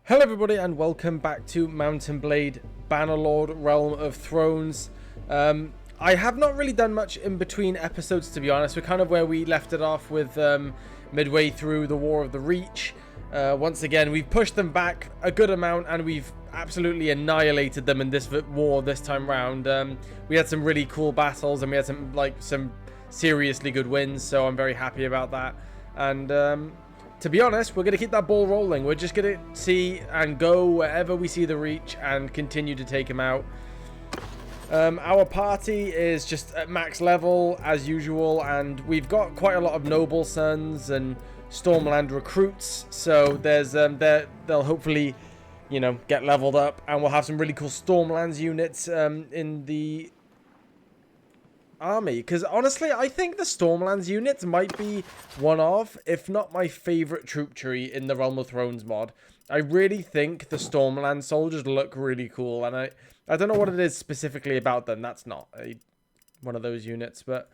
Hello everybody and welcome back to Mountain Blade Bannerlord Realm of Thrones. I have not really done much in between episodes, to be honest. We're kind of where we left it off with midway through the War of the Reach. Once again, we've pushed them back a good amount and we've absolutely annihilated them in this war this time round. We had some really cool battles and we had some seriously good wins, so I'm very happy about that. And to be honest, we're going to keep that ball rolling. We're just going to see and go wherever we see the Reach and continue to take him out. Our party is just at max level as usual, and we've got quite a lot of noble sons and Stormland recruits, so there's they'll hopefully, you know, get leveled up, and we'll have some really cool Stormlands units in the army, because honestly I think the Stormlands units might be one of, if not my favorite troop tree in the Realm of Thrones mod. I really think the Stormland soldiers look really cool, and I don't know what it is specifically about them. That's not one of those units, but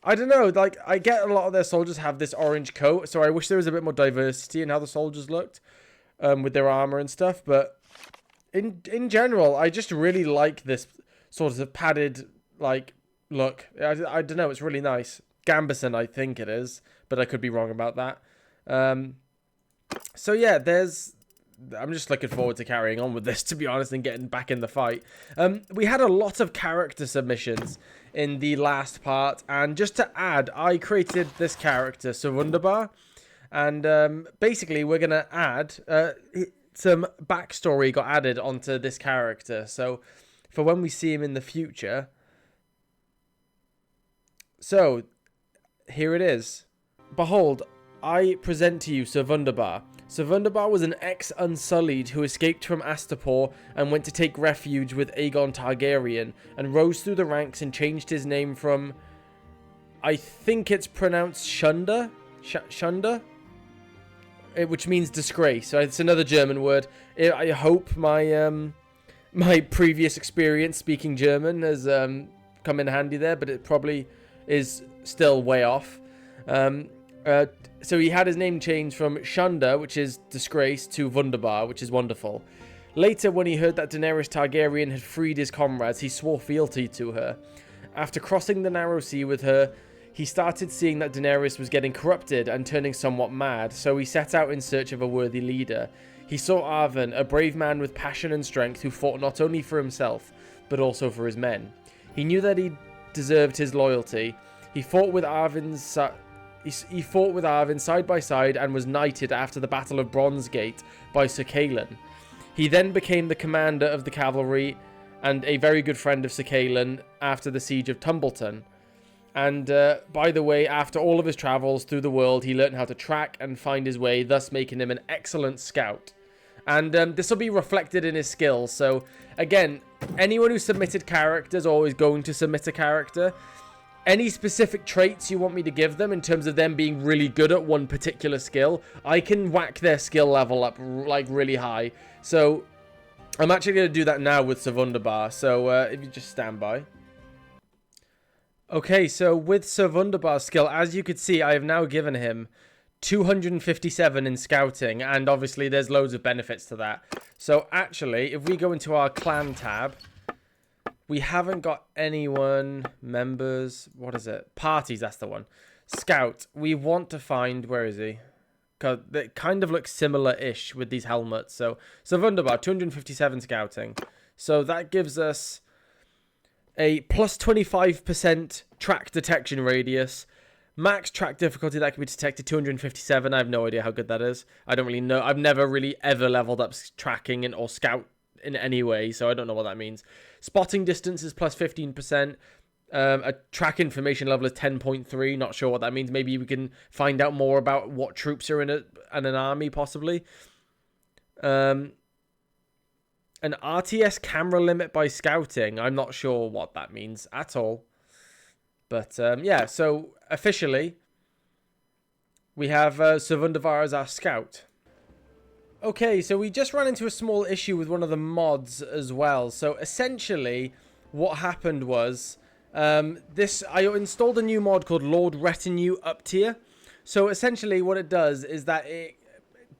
I don't know, like, I get a lot of their soldiers have this orange coat, so I wish there was a bit more diversity in how the soldiers looked with their armor and stuff. But in general, I just really like this sort of padded, like, look. I don't know, it's really nice. Gambison, I think it is, but I could be wrong about that. So yeah, I'm just looking forward to carrying on with this, to be honest, and getting back in the fight. We had a lot of character submissions in the last part, and just to add, I created this character, Ser Wunderbar, and basically we're going to add some backstory got added onto this character, so for when we see him in the future. So, here it is. Behold, I present to you Ser Wunderbar. Ser Wunderbar was an ex-Unsullied who escaped from Astapor and went to take refuge with Aegon Targaryen, and rose through the ranks and changed his name from, I think it's pronounced Shunda? Shunda? Which means disgrace. So it's another German word. I hope my my previous experience speaking German has come in handy there, but it probably is still way off. So he had his name changed from Shunda, which is disgrace, to Wunderbar, which is wonderful. Later, when he heard that Daenerys Targaryen had freed his comrades, he swore fealty to her. After crossing the Narrow Sea with her, he started seeing that Daenerys was getting corrupted and turning somewhat mad, so he set out in search of a worthy leader. He saw Arven, a brave man with passion and strength who fought not only for himself, but also for his men. He knew that he deserved his loyalty. He fought with Arven side by side and was knighted after the Battle of Bronzegate by Ser Clegane. He then became the commander of the cavalry and a very good friend of Ser Clegane after the siege of Tumbleton. And by the way, after all of his travels through the world, he learned how to track and find his way, thus making him an excellent scout. And this will be reflected in his skills. So again, anyone who submitted characters always going to submit a character. Any specific traits you want me to give them in terms of them being really good at one particular skill, I can whack their skill level up like really high. So I'm actually going to do that now with Ser Wunderbar. So if you just stand by. Okay, so with Ser Wunderbar's skill, as you could see, I have now given him 257 in scouting, and obviously there's loads of benefits to that. So actually, if we go into our clan tab, we haven't got anyone, members, what is it? Parties, that's the one. Scout, we want to find, where is he? Because they kind of look similar-ish with these helmets. So Wunderbar, 257 scouting. So that gives us a plus 25% track detection radius. Max track difficulty that can be detected, 257. I have no idea how good that is. I don't really know. I've never really ever leveled up tracking or scout in any way, so I don't know what that means. Spotting distance is plus 15%. A track information level is 10.3. Not sure what that means. Maybe we can find out more about what troops are in an army, possibly. An RTS camera limit by scouting. I'm not sure what that means at all. But yeah, so officially, we have Ser Wunderbar as our scout. Okay, so we just ran into a small issue with one of the mods as well. So essentially, what happened was, I installed a new mod called Lord Retinue Up Tier. So essentially what it does is that it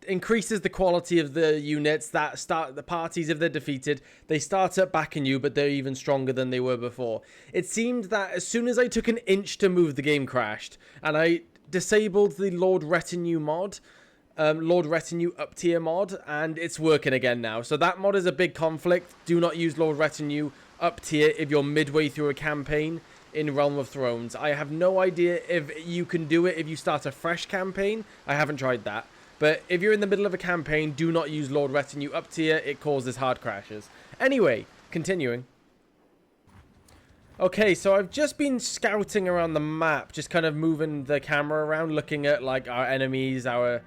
increases the quality of the units that start the parties. If they're defeated, they start up backing you, but they're even stronger than they were before. It seemed that as soon as I took an inch to move, the game crashed, and I disabled the Lord Retinue mod, Lord Retinue up tier mod, and it's working again now. So that mod is a big conflict. Do not use Lord Retinue up tier if you're midway through a campaign in Realm of Thrones. I have no idea if you can do it if you start a fresh campaign. I haven't tried that. But if you're in the middle of a campaign, do not use Lord Retinue up tier. It causes hard crashes. Anyway, continuing. Okay, so I've just been scouting around the map, just kind of moving the camera around, looking at like our enemies, our,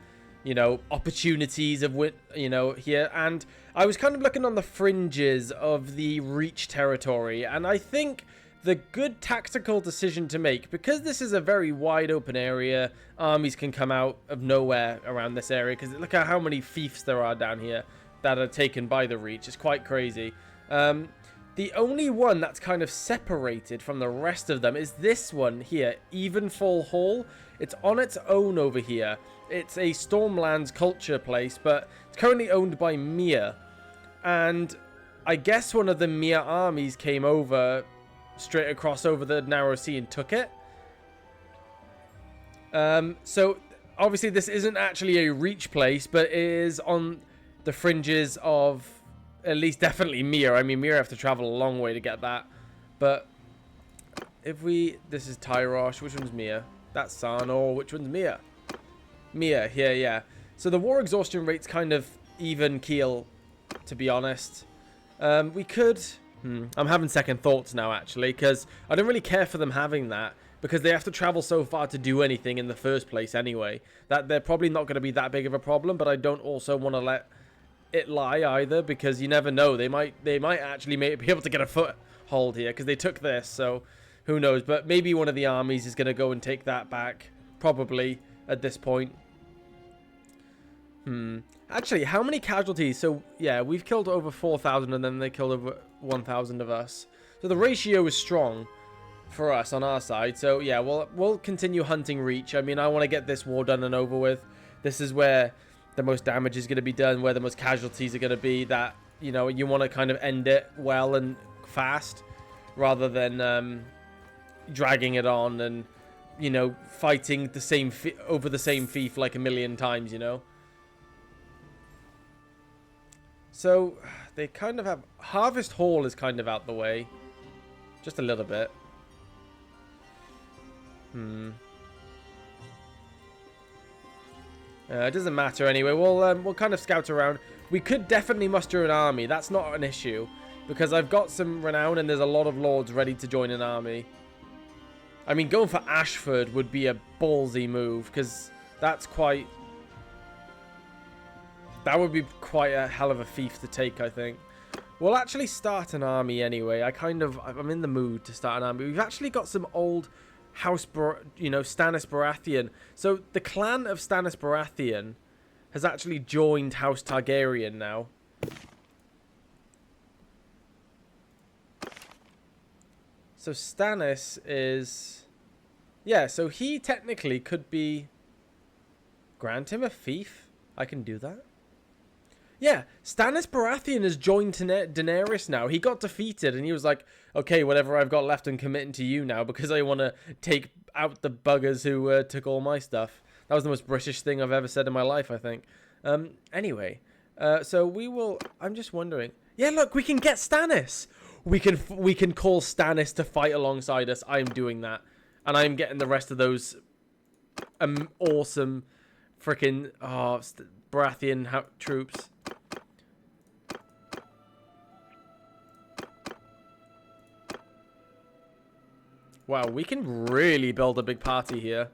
you know, opportunities of, you know, here. And I was kind of looking on the fringes of the Reach territory. And I think the good tactical decision to make, because this is a very wide open area, armies can come out of nowhere around this area, because look at how many fiefs there are down here that are taken by the Reach. It's quite crazy. The only one that's kind of separated from the rest of them is this one here, Evenfall Hall. It's on its own over here. It's a Stormlands culture place, but it's currently owned by Mia. And I guess one of the Mia armies came over straight across over the narrow sea and took it. So obviously this isn't actually a Reach place, but it is on the fringes of at least definitely Mia. I mean, Mia have to travel a long way to get that. But if we, this is Tyrosh. Which one's Mia? That's Sarnor. Which one's Mia? Mia here, yeah. So the war exhaustion rate's kind of even keel, to be honest. We could. I'm having second thoughts now, actually, because I don't really care for them having that, because they have to travel so far to do anything in the first place anyway, that they're probably not going to be that big of a problem. But I don't also want to let it lie either, because you never know. They might actually be able to get a foothold here, because they took this, so who knows. But maybe one of the armies is going to go and take that back, probably, at this point. Actually, how many casualties? So, yeah, we've killed over 4,000, and then they killed over 1,000 of us. So the ratio is strong for us on our side. So, yeah, we'll continue hunting Reach. I mean, I want to get this war done and over with. This is where the most damage is going to be done, where the most casualties are going to be. That, you know, you want to kind of end it well and fast, rather than dragging it on and, you know, fighting the same over the same fief like a million times, you know. So, they kind of have... Harvest Hall is kind of out the way. Just a little bit. It doesn't matter anyway. We'll kind of scout around. We could definitely muster an army. That's not an issue. Because I've got some renown and there's a lot of lords ready to join an army. I mean, going for Ashford would be a ballsy move. Because that's quite... That would be quite a hell of a fief to take, I think. We'll actually start an army anyway. I'm in the mood to start an army. We've actually got some old House, Stannis Baratheon. So the clan of Stannis Baratheon has actually joined House Targaryen now. So Stannis is... Yeah, so he technically could be... Grant him a fief? I can do that. Yeah, Stannis Baratheon has joined Daenerys now. He got defeated and he was like, okay, whatever I've got left, I'm committing to you now because I want to take out the buggers who took all my stuff. That was the most British thing I've ever said in my life, I think. Anyway, so we will... I'm just wondering... Yeah, look, we can get Stannis. We can call Stannis to fight alongside us. I'm doing that. And I'm getting the rest of those awesome freaking Baratheon troops. Wow, we can really build a big party here.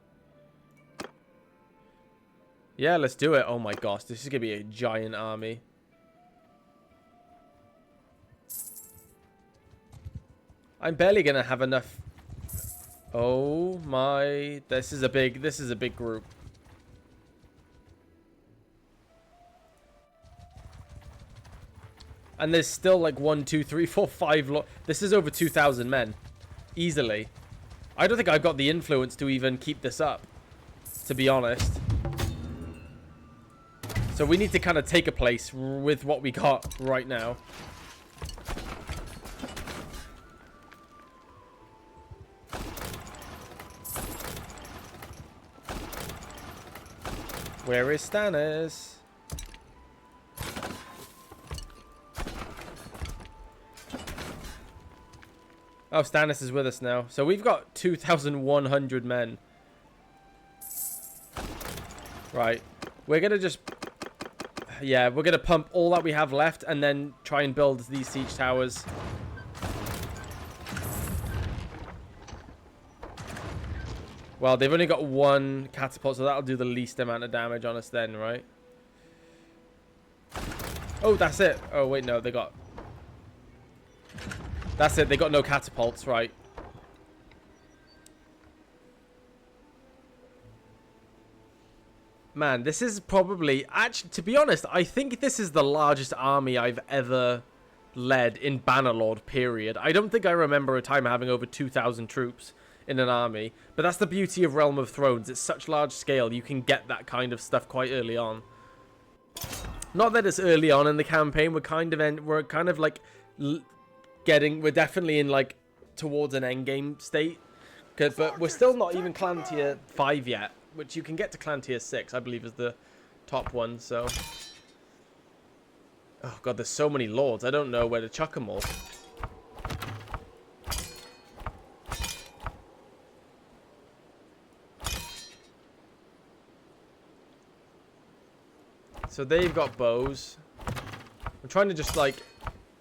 Yeah, let's do it. Oh my gosh, this is going to be a giant army. I'm barely going to have enough. Oh my, this is a big group. And there's still like 1, 2, 3, 4, 5. This is over 2,000 men. Easily. I don't think I've got the influence to even keep this up, to be honest. So we need to kind of take a place with what we got right now. Where is Stannis? Oh, Stannis is with us now. So we've got 2,100 men. Right. We're going to just... Yeah, we're going to pump all that we have left and then try and build these siege towers. Well, they've only got one catapult, so that'll do the least amount of damage on us then, right? Oh, that's it. Oh, wait, no, they got... That's it, they got no catapults, right. Man, this is probably... Actually, to be honest, I think this is the largest army I've ever led in Bannerlord, period. I don't think I remember a time having over 2,000 troops in an army. But that's the beauty of Realm of Thrones. It's such large scale, you can get that kind of stuff quite early on. Not that it's early on in the campaign. We're kind of like... We're definitely in like towards an endgame state, but we're still not even clan tier 5 yet, which you can get to clan tier 6, I believe, is the top one. So, oh god, there's so many lords. I don't know where to chuck them all. So they've got bows. I'm trying to just like.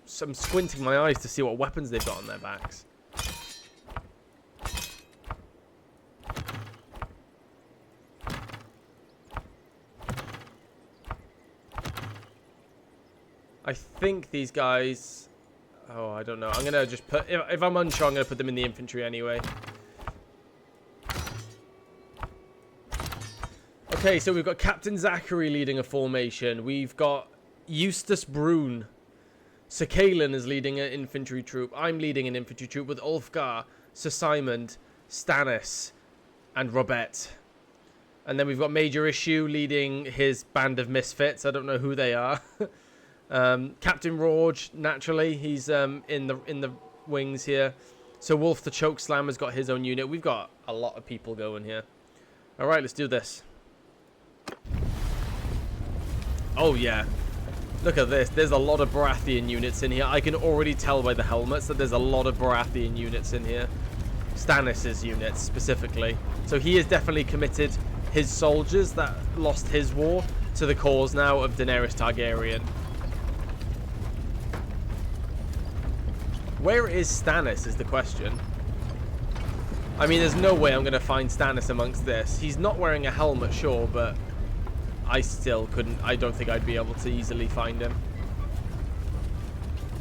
So I'm squinting my eyes to see what weapons they've got on their backs. I think these guys... Oh, I don't know. I'm going to just put... If I'm unsure, I'm going to put them in the infantry anyway. Okay, so we've got Captain Zachary leading a formation. We've got Eustace Brune. Sir Clegane is leading an infantry troop. I'm leading an infantry troop with Ulfgar, Sir Simon, Stannis, and Robert. And then we've got Major Issue leading his band of misfits. I don't know who they are. Captain Rorge, naturally, he's in the wings here. So Wolf the Chokeslammer's got his own unit. We've got a lot of people going here. All right, let's do this. Oh yeah. Look at this. There's a lot of Baratheon units in here. I can already tell by the helmets that there's a lot of Baratheon units in here. Stannis' units, specifically. So he has definitely committed his soldiers that lost his war to the cause now of Daenerys Targaryen. Where is Stannis is the question. I mean, there's no way I'm going to find Stannis amongst this. He's not wearing a helmet, sure, but... I still couldn't. I don't think I'd be able to easily find him.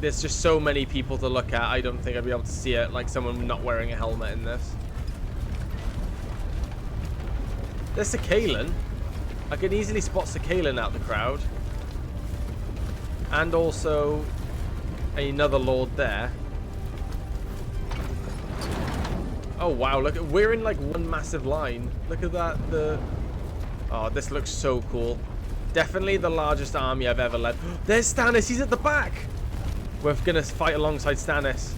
There's just so many people to look at. I don't think I'd be able to see it like someone not wearing a helmet in this. There's Sir Clegane. I can easily spot Sir Clegane out the crowd. And also another lord there. Oh wow, look, we're in like one massive line. Look at that, oh, this looks so cool. Definitely the largest army I've ever led. There's Stannis, he's at the back. We're going to fight alongside Stannis.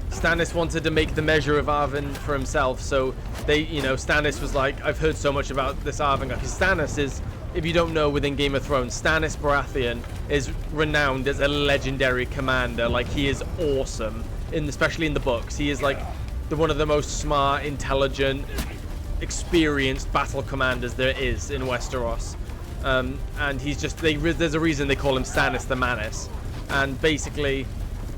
Stannis wanted to make the measure of Arven for himself, so they, Stannis was like, I've heard so much about this Arven guy. Because Stannis is, if you don't know, within Game of Thrones, Stannis Baratheon is renowned as a legendary commander. Like, he is awesome. Especially in the books, he is like one of the most smart, intelligent, experienced battle commanders there is in Westeros, and he's just there's a reason they call him Stannis the Manus. And basically,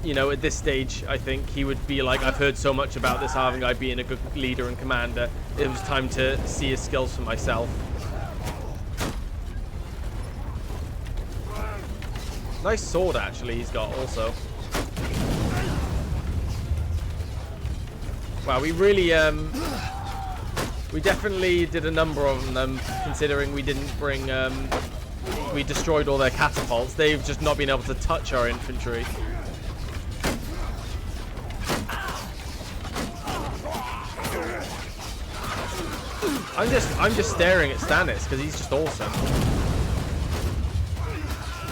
at this stage, I think he would be like, I've heard so much about this Arven guy being a good leader and commander. It was time to see his skills for myself. Nice sword, actually, he's got also. Wow, we really, we definitely did a number on them, considering we didn't bring, we destroyed all their catapults. They've just not been able to touch our infantry. I'm just staring at Stannis because he's just awesome.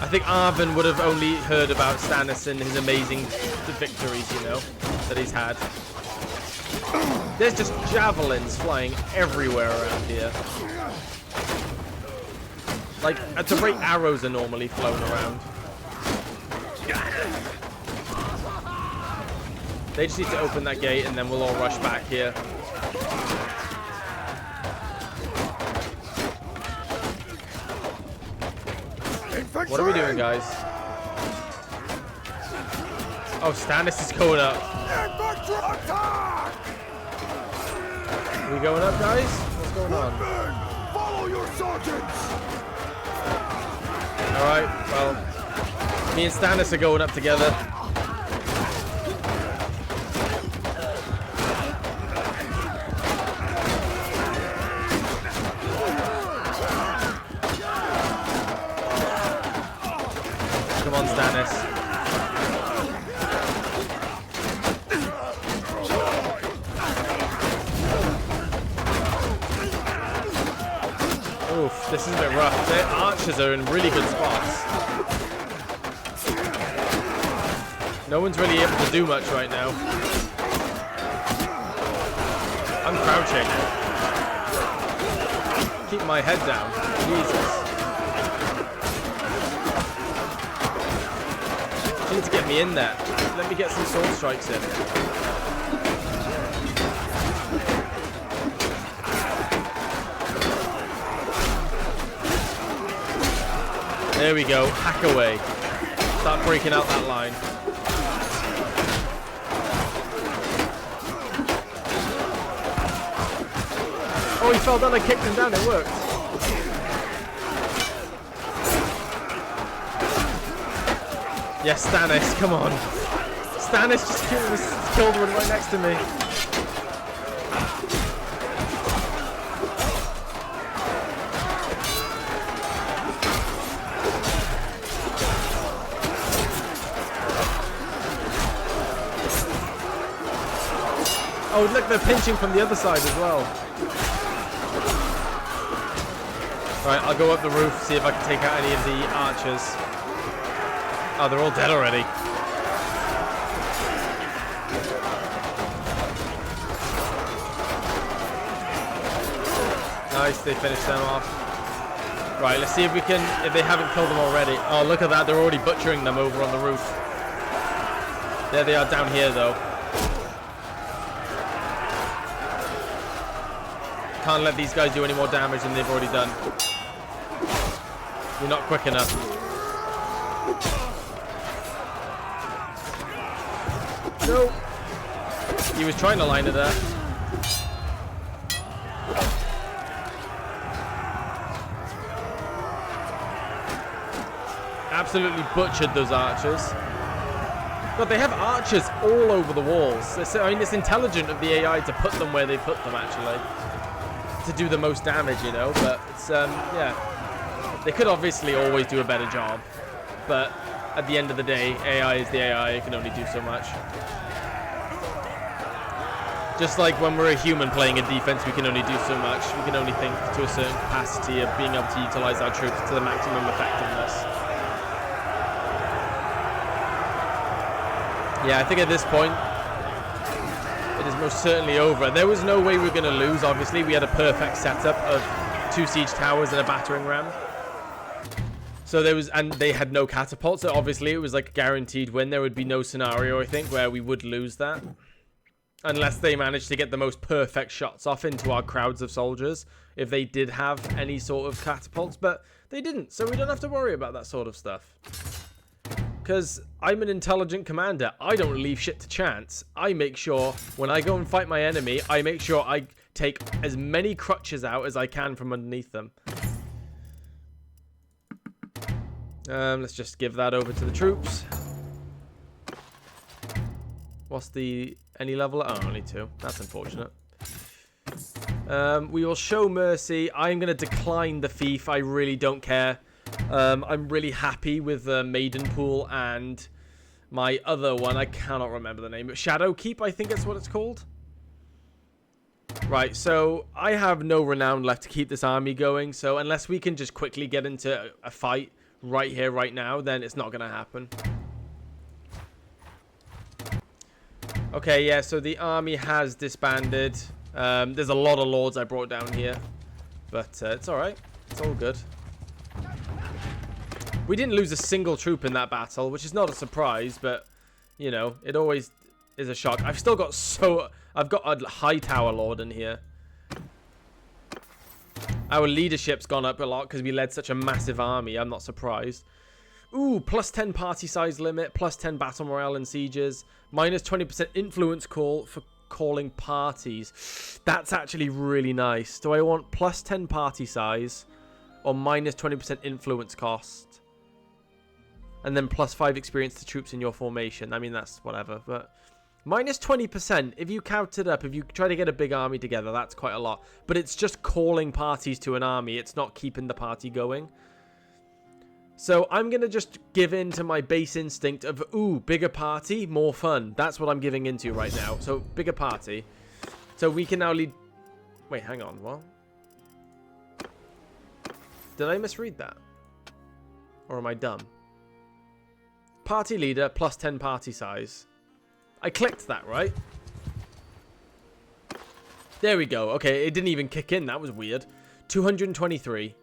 I think Arvin would have only heard about Stannis and his amazing victories, you know, that he's had. There's just javelins flying everywhere around here. Like, at the rate arrows are normally flown around. They just need to open that gate and then we'll all rush back here. What are we doing, guys? Oh, Stannis is going up. Are we going up, guys? What's going on? Follow your sergeants. Alright, well, me and Stannis are going up together. Come on, Stannis. Oof, this is a bit rough. Their archers are in really good spots. No one's really able to do much right now. I'm crouching. Keep my head down. Jesus. You need to get me in there. Let me get some sword strikes in. There we go. Hack away. Start breaking out that line. Oh, he fell down. I kicked him down. It worked. Yes, Stannis. Come on. Stannis just killed one right next to me. Oh, look, they're pinching from the other side as well. Right, I'll go up the roof, see if I can take out any of the archers. Oh, they're all dead already. Nice, they finished them off. Right, let's see if we can, if they haven't killed them already. Oh, look at that, they're already butchering them over on the roof. There they are down here, though. Can't let these guys do any more damage than they've already done. You're not quick enough. No. He was trying to line it up. Absolutely butchered those archers. God, they have archers all over the walls. I mean, it's intelligent of the AI to put them where they put them, actually. To do the most damage, you know, but it's, yeah. They could obviously always do a better job, but at the end of the day, AI is the AI, it can only do so much. Just like when we're a human playing a defense, we can only do so much. We can only think to a certain capacity of being able to utilize our troops to the maximum effectiveness. Yeah, I think at this point, it is most certainly over. There was no way we were going to lose, obviously. We had a perfect setup of 2 siege towers and a battering ram. So there was, and they had no catapult, so obviously it was like a guaranteed win. There would be no scenario, I think, where we would lose that. Unless they managed to get the most perfect shots off into our crowds of soldiers, if they did have any sort of catapults, but they didn't, so we don't have to worry about that sort of stuff. Because I'm an intelligent commander. I don't leave shit to chance. I make sure when I go and fight my enemy, I make sure I take as many crutches out as I can from underneath them. Let's just give that over to the troops. What's the... any level? Oh, only 2. That's unfortunate. We will show mercy. I'm going to decline the fief. I really don't care. I'm really happy with Maidenpool and my other one. I cannot remember the name. But Shadowkeep, I think that's what it's called. Right, so I have no renown left to keep this army going, so unless we can just quickly get into a fight right here, right now, then it's not going to happen. Okay, yeah, so the army has disbanded. There's a lot of lords I brought down here, but it's alright. It's all good. We didn't lose a single troop in that battle, which is not a surprise, but, you know, it always is a shock. I've still got I've got a high tower lord in here. Our leadership's gone up a lot because we led such a massive army. I'm not surprised. Ooh, plus 10 party size limit, plus 10 battle morale in sieges, minus 20% influence call for calling parties. That's actually really nice. Do I want plus 10 party size or minus 20% influence cost? And then plus 5 experience to troops in your formation. I mean, that's whatever, but minus 20%, if you count it up, if you try to get a big army together, that's quite a lot. But it's just calling parties to an army. It's not keeping the party going. So I'm going to just give in to my base instinct of, ooh, bigger party, more fun. That's what I'm giving into right now. So bigger party. So we can now lead... Wait, hang on. What? Did I misread that? Or am I dumb? Party leader plus 10 party size. I clicked that, right? There we go. Okay, it didn't even kick in. That was weird. 223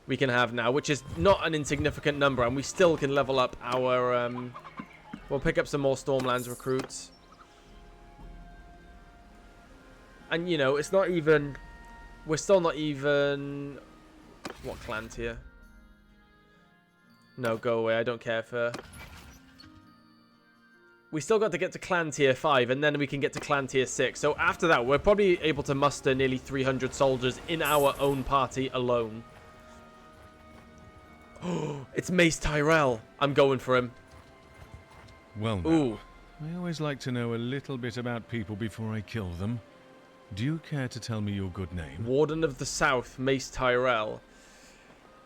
we can have now, which is not an insignificant number, and we still can level up our... we'll pick up some more Stormlands recruits. And, you know, it's not even... We're still not even... What clan tier? No, go away. I don't care for... We still got to get to clan tier 5, and then we can get to clan tier 6. So after that, we're probably able to muster nearly 300 soldiers in our own party alone. Oh, it's Mace Tyrell. I'm going for him. Well, now, ooh. I always like to know a little bit about people before I kill them. Do you care to tell me your good name? Warden of the South, Mace Tyrell.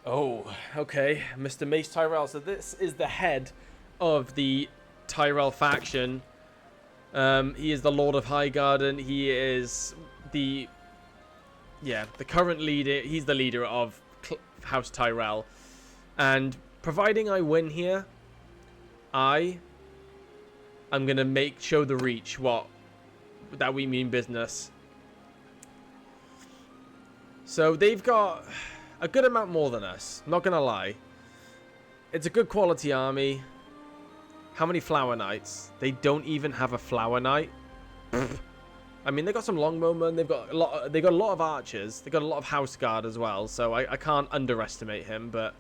Oh, okay. Mr. Mace Tyrell. So this is the head of the Tyrell faction. He is the Lord of Highgarden. He is the current leader. He's the leader of House Tyrell. And providing I win here, I'm gonna show the reach that we mean business. So they've got a good amount more than us, not gonna lie. It's a good quality army. How many Flower Knights? They don't even have a Flower Knight. I mean, they got some Longbowmen. They got a lot of archers. They got a lot of House Guard as well. So I can't underestimate him. But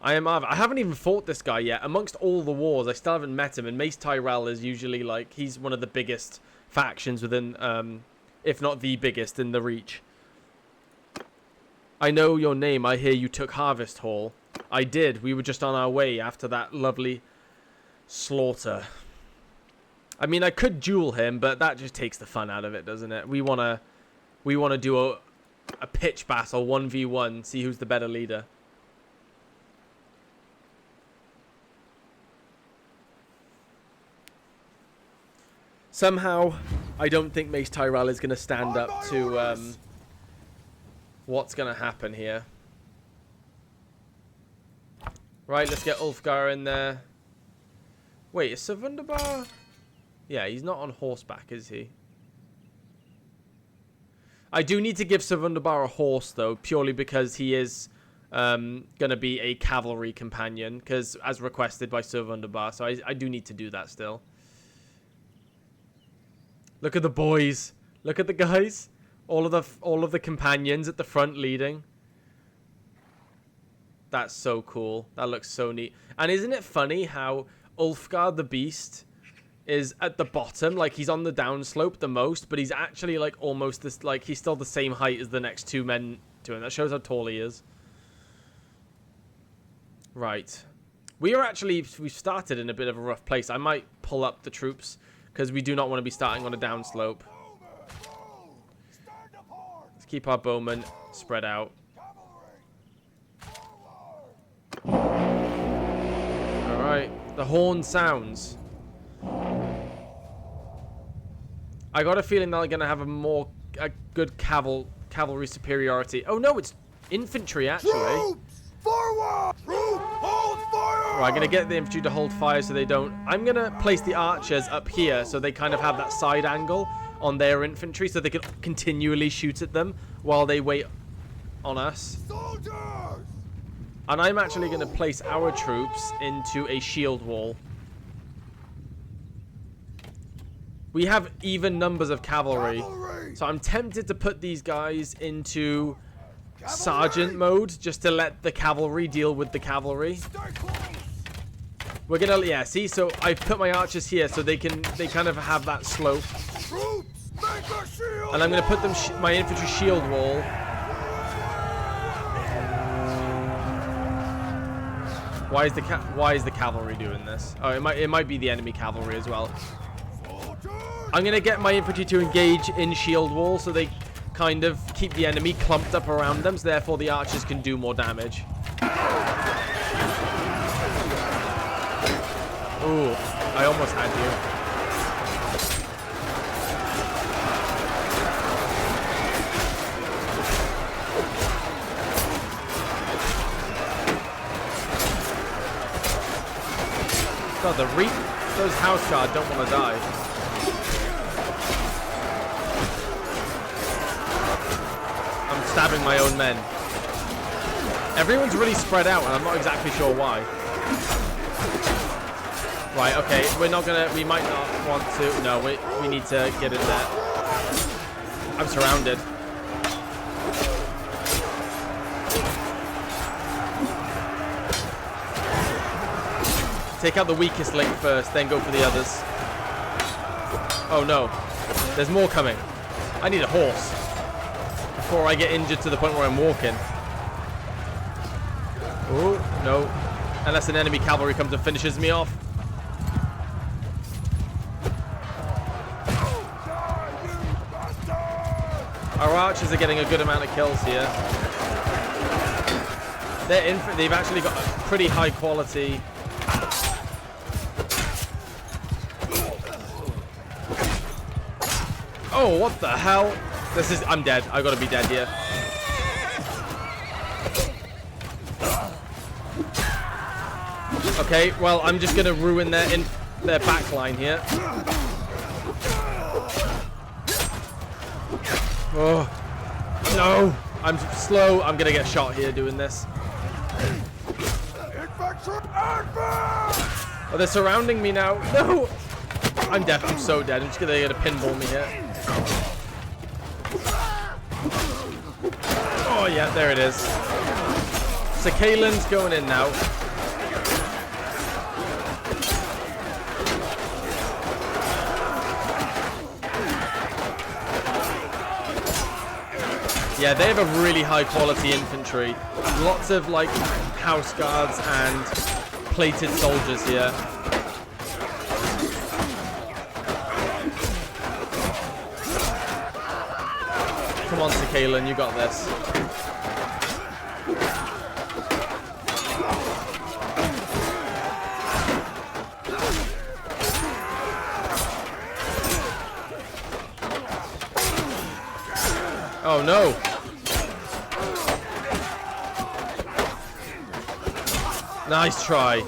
I haven't even fought this guy yet. Amongst all the wars, I still haven't met him. And Mace Tyrell is usually like he's one of the biggest factions within, if not the biggest in the Reach. I know your name. I hear you took Harvest Hall. I did. We were just on our way after that lovely slaughter. I mean, I could duel him, but that just takes the fun out of it, doesn't it? We wanna do a pitch battle, 1v1, see who's the better leader. Somehow, I don't think Mace Tyrell is gonna stand up to what's gonna happen here. Right, let's get Ulfgar in there. Wait, is Ser Wunderbar? Yeah, he's not on horseback, is he? I do need to give Ser Wunderbar a horse, though, purely because he is going to be a cavalry companion, because as requested by Ser Wunderbar, so I do need to do that still. Look at the boys. Look at the guys. All of the companions at the front leading. That's so cool. That looks so neat. And isn't it funny how Ulfgar the Beast is at the bottom? Like, he's on the downslope the most, but he's actually, like, almost this, like, he's still the same height as the next two men to him. That shows how tall he is. Right. We've started in a bit of a rough place. I might pull up the troops, because we do not want to be starting on a downslope. Let's keep our bowmen spread out. Alright, the horn sounds. I got a feeling they're going to have a good cavalry superiority. Oh no, it's infantry actually. Troops! Forward! Troop, hold fire! Right, I'm going to get the infantry to hold fire so they don't... I'm going to place the archers up here so they kind of have that side angle on their infantry so they can continually shoot at them while they wait on us. Soldiers! And I'm actually going to place our troops into a shield wall. We have even numbers of cavalry. So I'm tempted to put these guys into sergeant mode just to let the cavalry deal with the cavalry. We're gonna, yeah, see, so I've put my archers here so they kind of have that slope. And I'm gonna put them my infantry shield wall. Why is the cavalry doing this? Oh, it might be the enemy cavalry as well. I'm gonna get my infantry to engage in shield wall so they kind of keep the enemy clumped up around them, so therefore the archers can do more damage. Ooh, I almost had you. God, those house guard don't want to die. Stabbing my own men. Everyone's really spread out and I'm not exactly sure why. Right, okay, we might not want to, no, we need to get in there. I'm surrounded. Take out the weakest link first, then go for the others. Oh no, there's more coming. I need a horse before I get injured to the point where I'm walking. Oh, no. Unless an enemy cavalry comes and finishes me off. Our archers are getting a good amount of kills here. They've actually got a pretty high quality. Oh, what the hell? I'm dead. I gotta be dead here. Okay, well, I'm just gonna ruin their back line here. Oh, no. I'm slow. I'm gonna get shot here doing this. Oh, they're surrounding me now. No. I'm dead. I'm so dead. I'm just gonna get a pinball me here. Oh, yeah, there it is. So Kaelin's going in now. Yeah, they have a really high quality infantry. Lots of like house guards and plated soldiers here. Come on, Kaelin, you got this. Oh no. Nice try.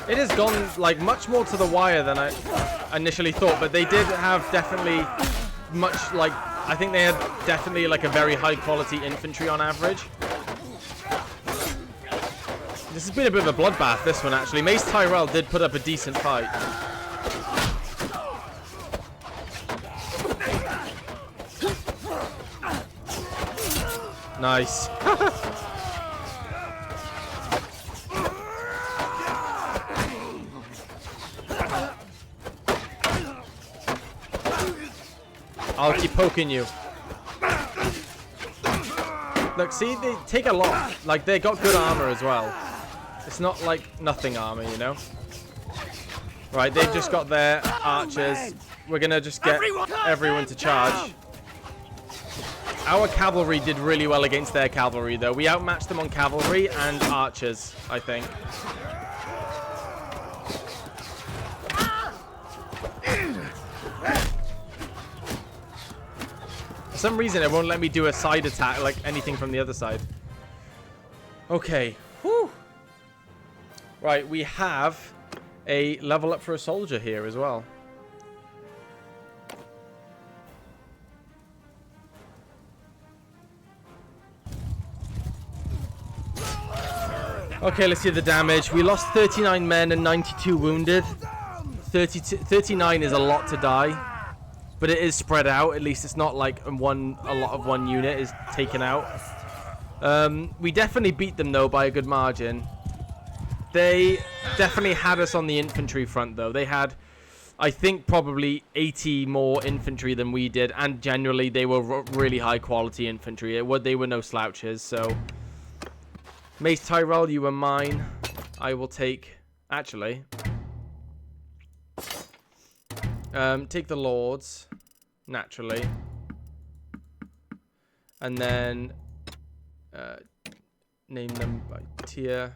It has gone like much more to the wire than I initially thought, but they did have definitely much like, I think they had definitely like a very high quality infantry on average. This has been a bit of a bloodbath, this one actually. Mace Tyrell did put up a decent fight. Nice. I'll keep poking you. Look, see, they take a lot. Like, they got good armor as well. It's not like nothing armor, you know? Right, they've just got their archers. We're going to just get everyone to charge. Our cavalry did really well against their cavalry, though. We outmatched them on cavalry and archers, I think. For some reason, it won't let me do a side attack, like anything from the other side. Okay. Whew. Right, we have a level up for a soldier here as well. Okay, let's see the damage. We lost 39 men and 92 wounded. 39 is a lot to die, but it is spread out. At least it's not like a lot of one unit is taken out. We definitely beat them though by a good margin. They definitely had us on the infantry front though. They had, I think, probably 80 more infantry than we did, and generally they were really high quality infantry. They were no slouches. So Mace Tyrell, you are mine. I will take, actually, take the lords, naturally, and then name them by tier.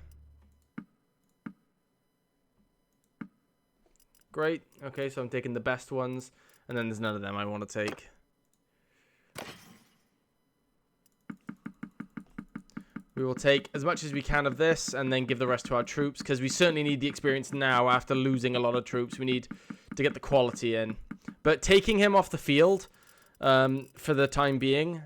Great. Okay, so I'm taking the best ones, and then there's none of them I want to take. We will take as much as we can of this and then give the rest to our troops, because we certainly need the experience now after losing a lot of troops. We need to get the quality in. But taking him off the field for the time being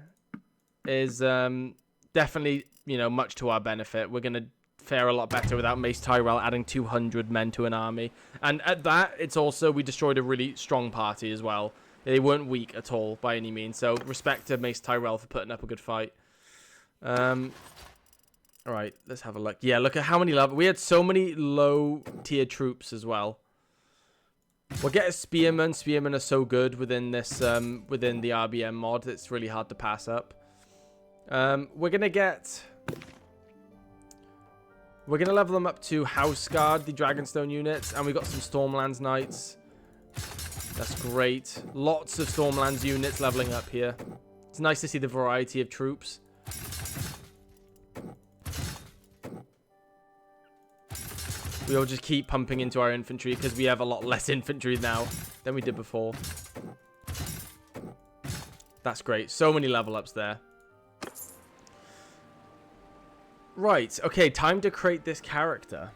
is definitely, you know, much to our benefit. We're going to fare a lot better without Mace Tyrell adding 200 men to an army. And at that, it's also, we destroyed a really strong party as well. They weren't weak at all by any means. So respect to Mace Tyrell for putting up a good fight. All right, let's have a look. Yeah, look at how many levels. We had so many low-tier troops as well. We'll get a spearman. Spearmen are so good within this, within the RBM mod. It's really hard to pass up. We're gonna level them up to House Guard, the Dragonstone units, and we got some Stormlands Knights. That's great. Lots of Stormlands units leveling up here. It's nice to see the variety of troops. We'll just keep pumping into our infantry because we have a lot less infantry now than we did before. That's great. So many level ups there. Right. Okay, time to create this character.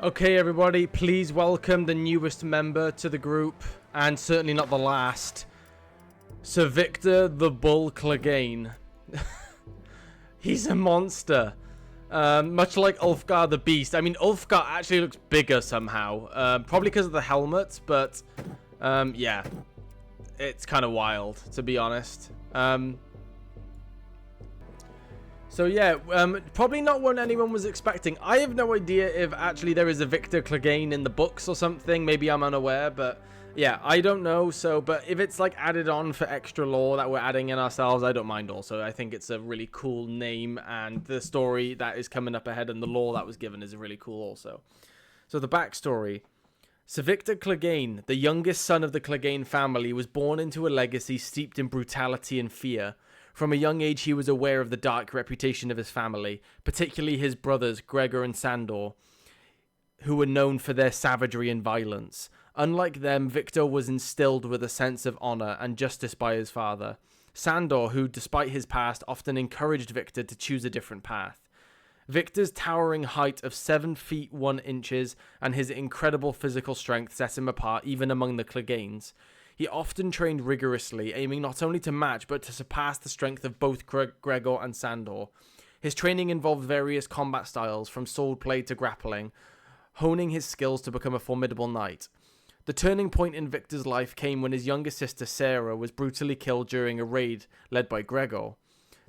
Okay, everybody, please welcome the newest member to the group, and certainly not the last, Sir Victor the Bull Clegane. He's a monster. Much like Ulfgar the Beast. I mean, Ulfgar actually looks bigger somehow. Probably because of the helmet, but yeah. It's kind of wild, to be honest. So yeah, probably not what anyone was expecting. I have no idea if actually there is a Victor Clegane in the books or something. Maybe I'm unaware, but yeah, I don't know. So, but if it's like added on for extra lore that we're adding in ourselves, I don't mind also. I think it's a really cool name, and the story that is coming up ahead and the lore that was given is really cool also. So the backstory. Sir Victor Clegane, the youngest son of the Clegane family, was born into a legacy steeped in brutality and fear. From a young age, he was aware of the dark reputation of his family, particularly his brothers Gregor and Sandor, who were known for their savagery and violence. Unlike them, Victor was instilled with a sense of honor and justice by his father, Sandor, who, despite his past, often encouraged Victor to choose a different path. Victor's towering height of 7 feet 1 inches and his incredible physical strength set him apart even among the Cleganes. He often trained rigorously, aiming not only to match but to surpass the strength of both Gregor and Sandor. His training involved various combat styles, from swordplay to grappling, honing his skills to become a formidable knight. The turning point in Victor's life came when his younger sister Sarah was brutally killed during a raid led by Gregor.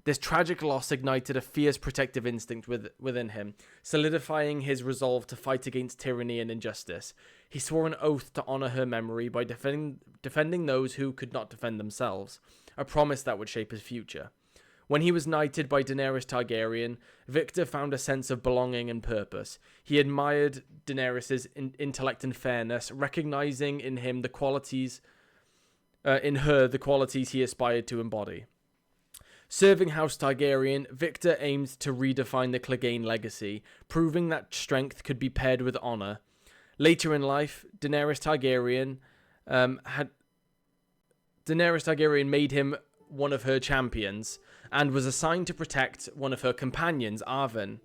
This tragic loss ignited a fierce protective instinct within him, solidifying his resolve to fight against tyranny and injustice. He swore an oath to honor her memory by defending those who could not defend themselves, a promise that would shape his future. When he was knighted by Daenerys Targaryen, Victor found a sense of belonging and purpose. He admired Daenerys' intellect and fairness, recognizing in him the qualities, in her the qualities he aspired to embody. Serving House Targaryen, Victor aimed to redefine the Clegane legacy, proving that strength could be paired with honor. Later in life, Daenerys Targaryen made him one of her champions and was assigned to protect one of her companions, Arvyn.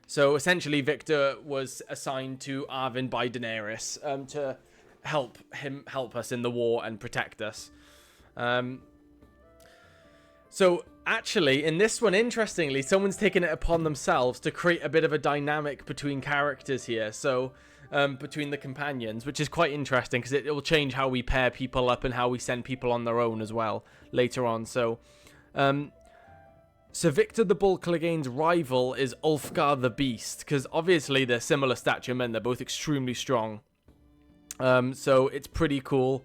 So essentially, Victor was assigned to Arvyn by Daenerys to help us in the war and protect us. So actually, in this one, interestingly, someone's taken it upon themselves to create a bit of a dynamic between characters here. So between the companions, which is quite interesting because it will change how we pair people up and how we send people on their own as well later on. So Victor the Bull Clegane's rival is Ulfgar the Beast, because obviously they're similar stature men. They're both extremely strong. So it's pretty cool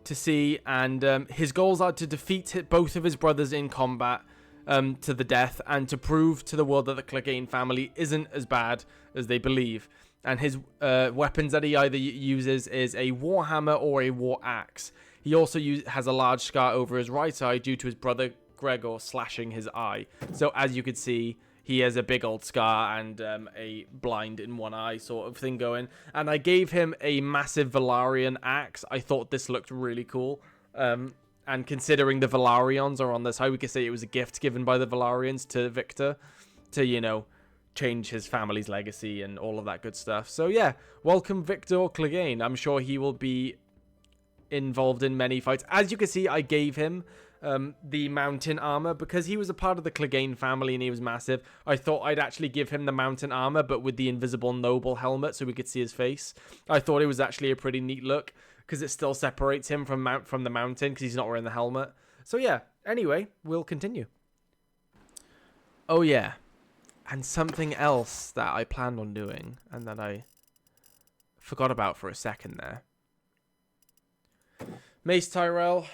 to see, and his goals are to defeat both of his brothers in combat to the death, and to prove to the world that the Clegane family isn't as bad as they believe. And his weapons that he either uses is a warhammer or a war axe. He also has a large scar over his right eye due to his brother Gregor slashing his eye. So as you could see, he has a big old scar and a blind in one eye sort of thing going. And I gave him a massive Velaryon axe. I thought this looked really cool. And considering the Velaryons are on this high, we could say it was a gift given by the Velaryons to Victor to, you know, change his family's legacy and all of that good stuff. So yeah, welcome Victor Clegane. I'm sure he will be involved in many fights. As you can see, I gave him the mountain armor because he was a part of the Clegane family and he was massive. I thought I'd actually give him the mountain armor but with the invisible noble helmet so we could see his face. I thought it was actually a pretty neat look because it still separates him from the mountain because he's not wearing the helmet. So yeah, anyway, we'll continue. Oh yeah, and something else that I planned on doing and that I forgot about for a second there. Mace Tyrell,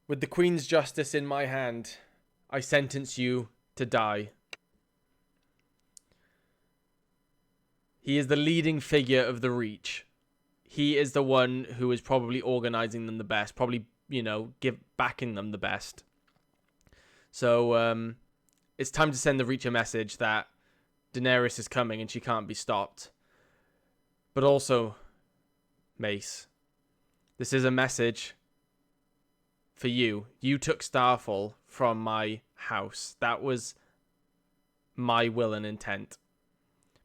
with the Queen's justice in my hand, I sentence you to die. He is the leading figure of the Reach. He is the one who is probably organizing them the best, probably, you know, backing them the best. So, it's time to send the Reach a message that Daenerys is coming and she can't be stopped. But also, Mace, this is a message for you. You took Starfall from my house. That was my will and intent.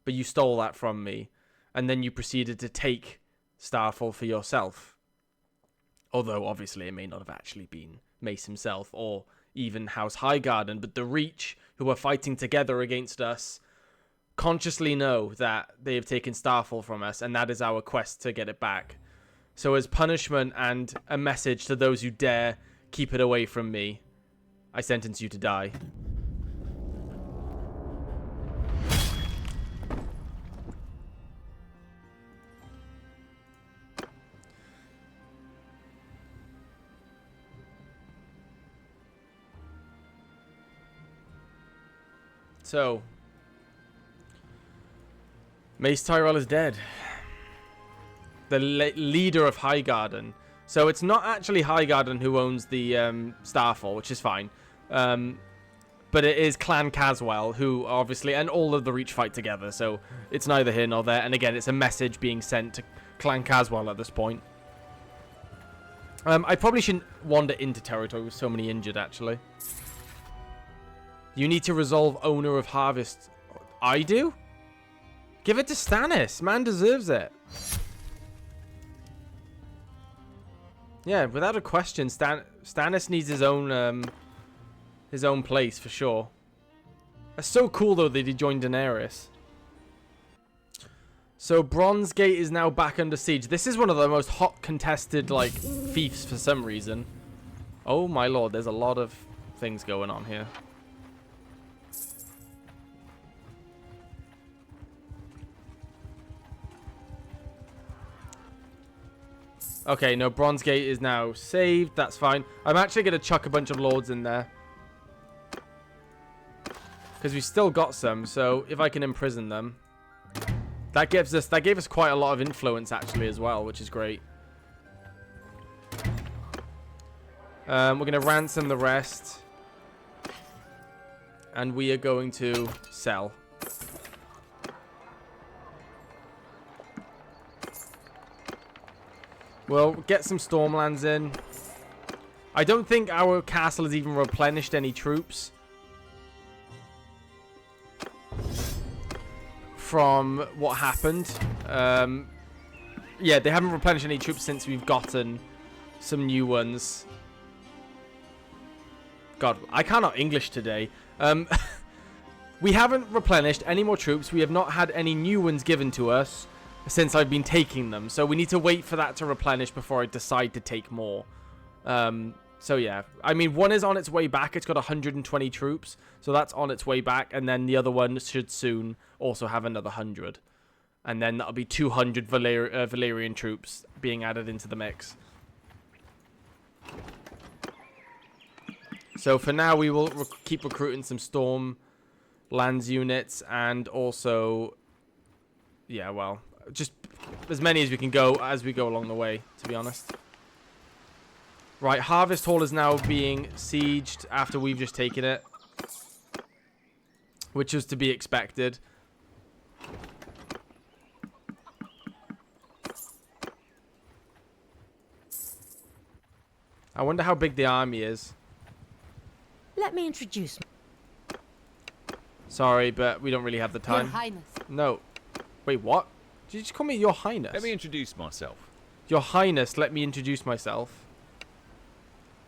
But you stole that from me. And then you proceeded to take Starfall for yourself. Although, obviously, it may not have actually been Mace himself or even House Highgarden. But the Reach, who are fighting together against us, consciously know that they have taken Starfall from us. And that is our quest to get it back. So as punishment and a message to those who dare keep it away from me, I sentence you to die. So, Mace Tyrell is dead. The leader of Highgarden. So it's not actually Highgarden who owns the Starfall, which is fine. But it is Clan Caswell, who obviously, and all of the Reach fight together. So it's neither here nor there. And again, it's a message being sent to Clan Caswell at this point. I probably shouldn't wander into territory with so many injured, actually. You need to resolve owner of Harvest. I do? Give it to Stannis. Man deserves it. Yeah, without a question, Stannis needs his own place for sure. That's so cool though that he joined Daenerys. So Bronze Gate is now back under siege. This is one of the most hot contested like fiefs for some reason. Oh my lord, there's a lot of things going on here. Okay, no, Bronze Gate is now saved. That's fine. I'm actually going to chuck a bunch of lords in there. Because we still got some, so if I can imprison them. That gave us quite a lot of influence, actually, as well, which is great. We're going to ransom the rest. And we are going to sell. We'll get some Stormlands in. I don't think our castle has even replenished any troops from what happened. Yeah, they haven't replenished any troops since we've gotten some new ones. God, I cannot English today. We haven't replenished any more troops. We have not had any new ones given to us since I've been taking them. So we need to wait for that to replenish before I decide to take more. So yeah, I mean, one is on its way back. It's got 120 troops. So that's on its way back. And then the other one should soon also have another 100. And then that'll be 200 Valyrian troops being added into the mix. So for now, we will keep recruiting some Stormlands units and also, yeah, well, just as many as we can go as we go along the way, to be honest. Right, Harvest Hall is now being sieged after we've just taken it, which was to be expected. I wonder how big the army is. Let me introduce. Sorry, but we don't really have the time. Your Highness. No. Wait, what? Did you just call me Your Highness? Let me introduce myself. Your Highness, let me introduce myself.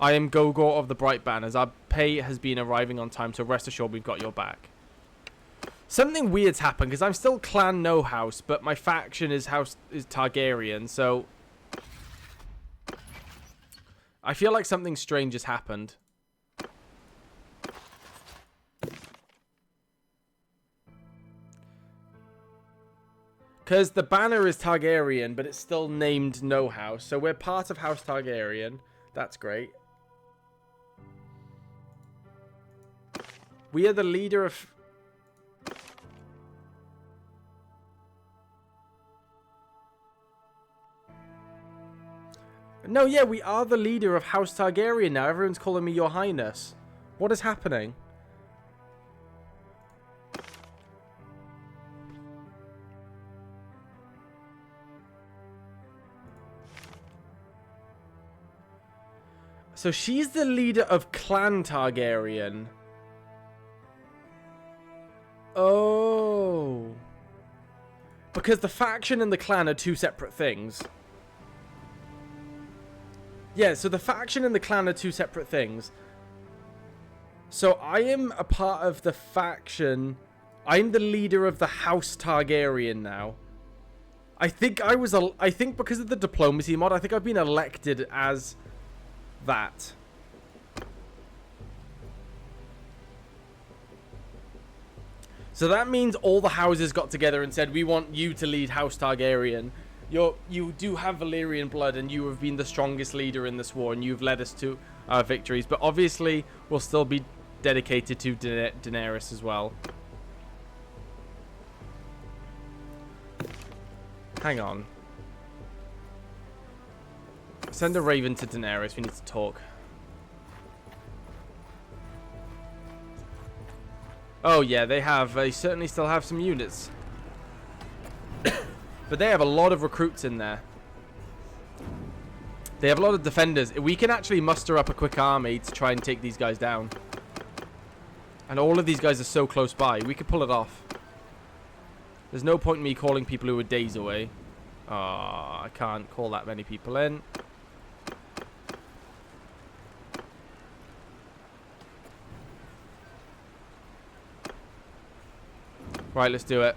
I am Gogor of the Bright Banners. Our pay has been arriving on time, so rest assured we've got your back. Something weird's happened, because I'm still Clan No House, but my faction is Targaryen, so I feel like something strange has happened. Because the banner is Targaryen, but it's still named No House. So we're part of House Targaryen. That's great. We are the leader of... No, yeah, we are the leader of House Targaryen now. Everyone's calling me Your Highness. What is happening? So she's the leader of Clan Targaryen. Oh. Because the faction and the clan are two separate things. Yeah, so the faction and the clan are two separate things. So I am a part of the faction. I'm the leader of the House Targaryen now. I think because of the diplomacy mod, I think I've been elected as that. So that means all the houses got together and said, we want you to lead House Targaryen. You do have Valyrian blood and you have been the strongest leader in this war and you've led us to our victories. But obviously, we'll still be dedicated to Daenerys as well. Hang on. Send a raven to Daenerys. We need to talk. Oh, yeah, they certainly still have some units. But they have a lot of recruits in there. They have a lot of defenders. We can actually muster up a quick army to try and take these guys down. And all of these guys are so close by. We could pull it off. There's no point in me calling people who are days away. Oh, I can't call that many people in. Right, let's do it.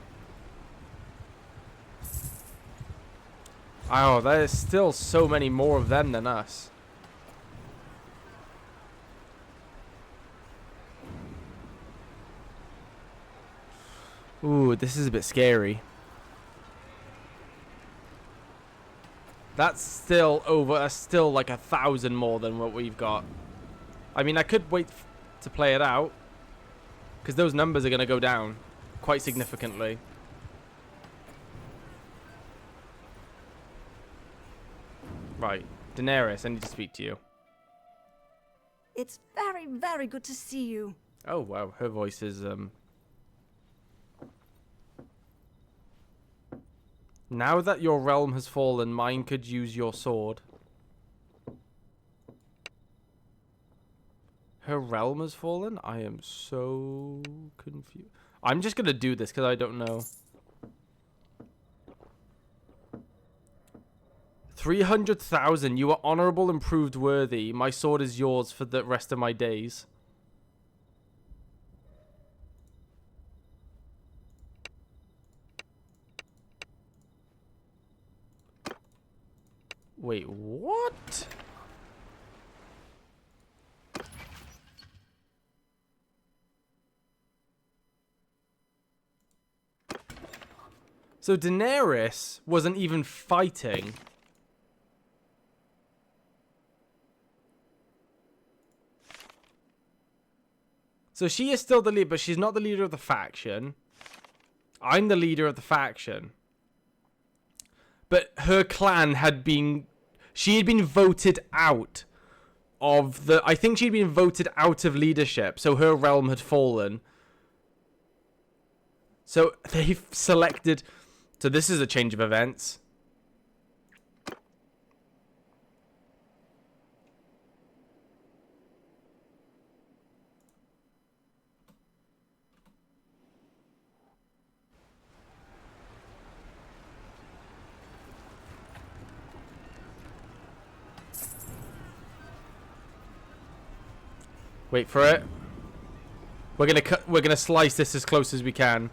Oh, there's still so many more of them than us. Ooh, this is a bit scary. That's still over. That's still like 1,000 more than what we've got. I mean, I could wait to play it out, because those numbers are going to go down quite significantly. Right. Daenerys, I need to speak to you. It's very, very good to see you. Oh, wow. Her voice is, Now that your realm has fallen, mine could use your sword. Her realm has fallen? I am so confused. I'm just going to do this because I don't know. 300,000. You are honorable and proved worthy. My sword is yours for the rest of my days. Wait, what? So Daenerys wasn't even fighting. So she is still the leader, but she's not the leader of the faction. I'm the leader of the faction. But her clan had been... She had been voted out of the... I think she'd been voted out of leadership, so her realm had fallen. So they've selected... So this is a change of events. Wait for it. We're gonna slice this as close as we can.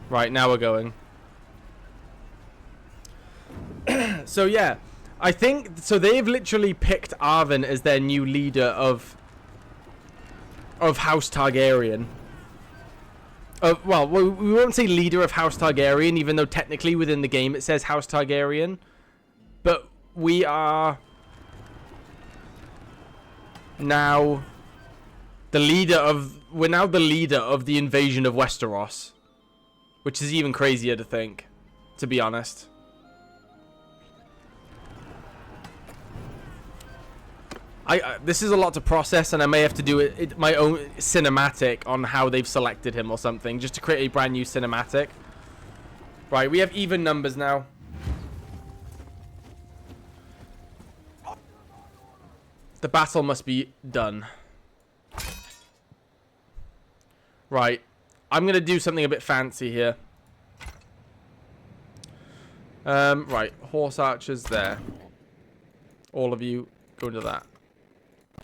Right, now we're going. So yeah, I think so. They've literally picked Arvin as their new leader of House Targaryen. Well, we won't say leader of House Targaryen, even though technically within the game it says House Targaryen. But we are now the leader of. We're now the leader of the invasion of Westeros. Which is even crazier to think, to be honest. This is a lot to process, and I may have to do it my own cinematic on how they've selected him or something, just to create a brand new cinematic. Right, we have even numbers now. The battle must be done. Right. I'm going to do something a bit fancy here. Right. Horse archers there. All of you go into that.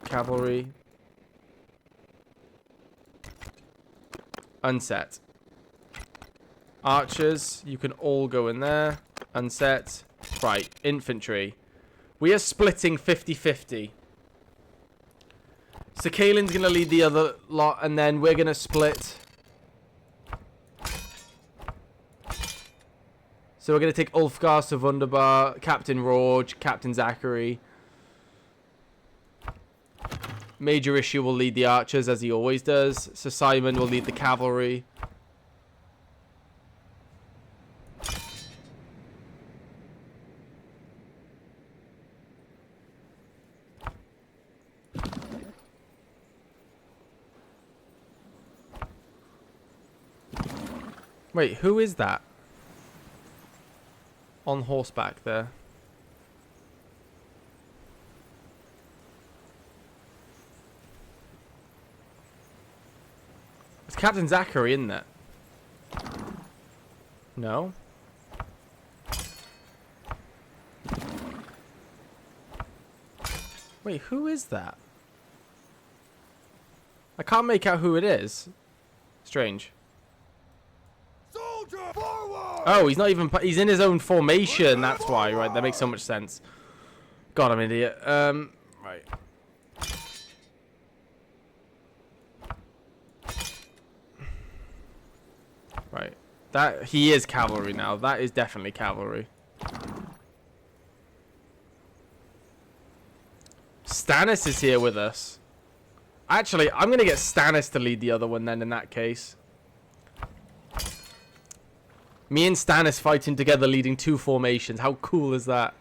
Cavalry. Unset. Archers, you can all go in there. Unset. Right. Infantry. We are splitting 50-50. So Kaelin's going to lead the other lot, and then we're going to split... So we're going to take Ulfgar, Ser Wunderbar, Captain Rorge, Captain Zachary. Major Issue will lead the archers, as he always does. So Simon will lead the cavalry. Wait, who is that? On horseback there. Is Captain Zachary in there? No? Wait, who is that? I can't make out who it is. Strange. Soldier forward! Oh, he's not even... He's in his own formation, that's why. Right, that makes so much sense. God, I'm an idiot. Right. Right. That he is cavalry now. That is definitely cavalry. Stannis is here with us. Actually, I'm going to get Stannis to lead the other one then in that case. Me and Stannis fighting together leading 2 formations. How cool is that?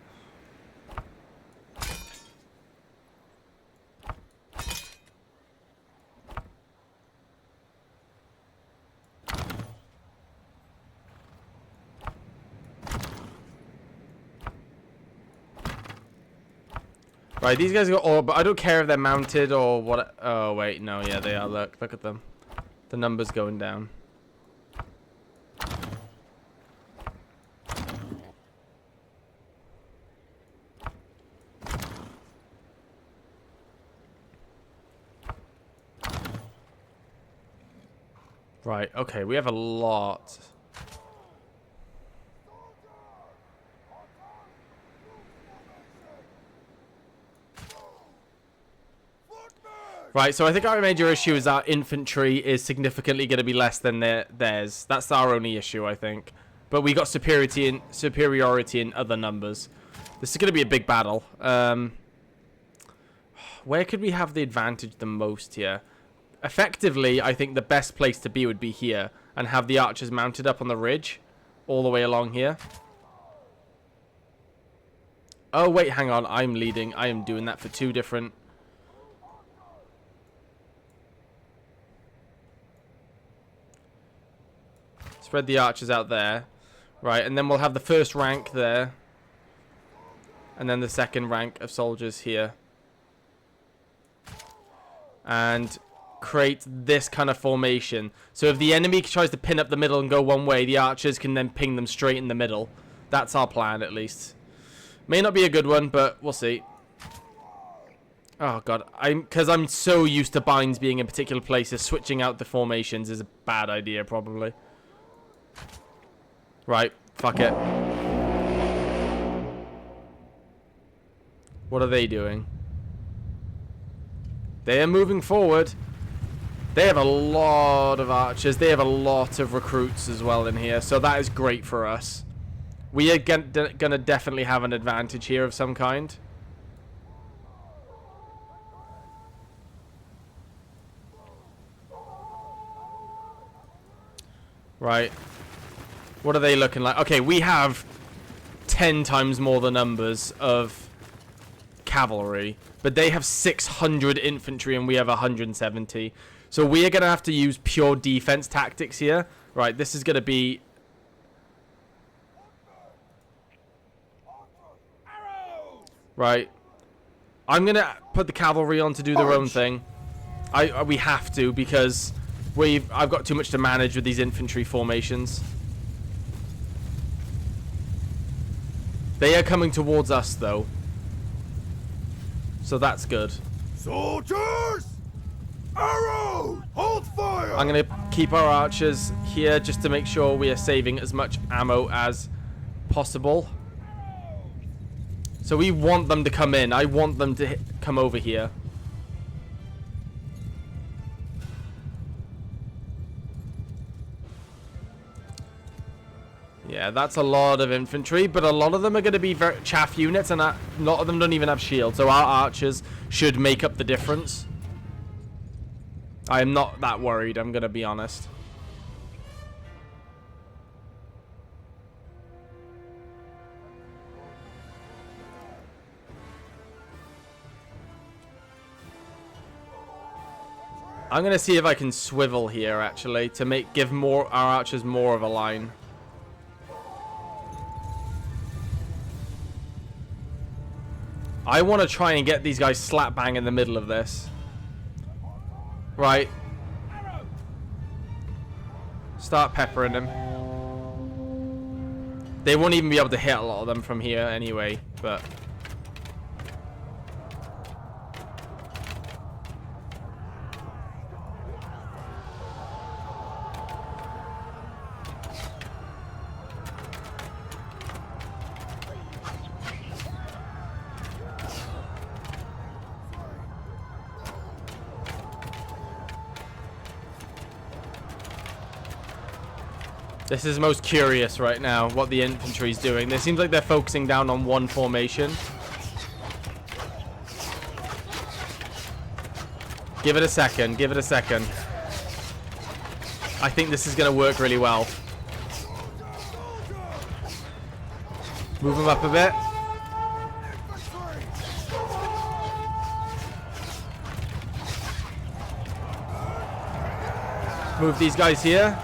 Right, these guys got all, but I don't care if they're mounted or what. Oh, wait, no, yeah, they are. Look at them. The numbers going down. Right, okay, we have a lot. Right, so I think our major issue is our infantry is significantly going to be less than theirs. That's our only issue, I think. But we got superiority in other numbers. This is going to be a big battle. Where could we have the advantage the most here? Effectively, I think the best place to be would be here and have the archers mounted up on the ridge all the way along here. Oh, wait, hang on. I'm leading. I am doing that for 2 different... Spread the archers out there. Right, and then we'll have the first rank there. And then the second rank of soldiers here. And create this kind of formation. So if the enemy tries to pin up the middle and go one way, the archers can then ping them straight in the middle. That's our plan, at least. May not be a good one, but we'll see. Oh, God. Because I'm so used to binds being in particular places, switching out the formations is a bad idea, probably. Right, fuck it. What are they doing? They are moving forward. They have a lot of archers. They have a lot of recruits as well in here. So that is great for us. We are going to definitely have an advantage here of some kind. Right. What are they looking like? Okay, we have 10 times more the numbers of cavalry, but they have 600 infantry and we have 170. So we are going to have to use pure defense tactics here. Right, this is going to be... Right. I'm going to put the cavalry on to do their own thing. We have to because I've got too much to manage with these infantry formations. They are coming towards us, though. So that's good. Soldiers! Arrows! Hold fire! I'm going to keep our archers here just to make sure we are saving as much ammo as possible. So we want them to come in. I want them to come over here. Yeah, that's a lot of infantry, but a lot of them are going to be very chaff units, and a lot of them don't even have shields, so our archers should make up the difference. I am not that worried, I'm going to be honest. I'm going to see if I can swivel here, actually, to give our archers more of a line. I want to try and get these guys slap bang in the middle of this. Right. Start peppering them. They won't even be able to hit a lot of them from here anyway, but... This is most curious right now, what the infantry's doing. It seems like they're focusing down on one formation. Give it a second. Give it a second. I think this is going to work really well. Move them up a bit. Move these guys here.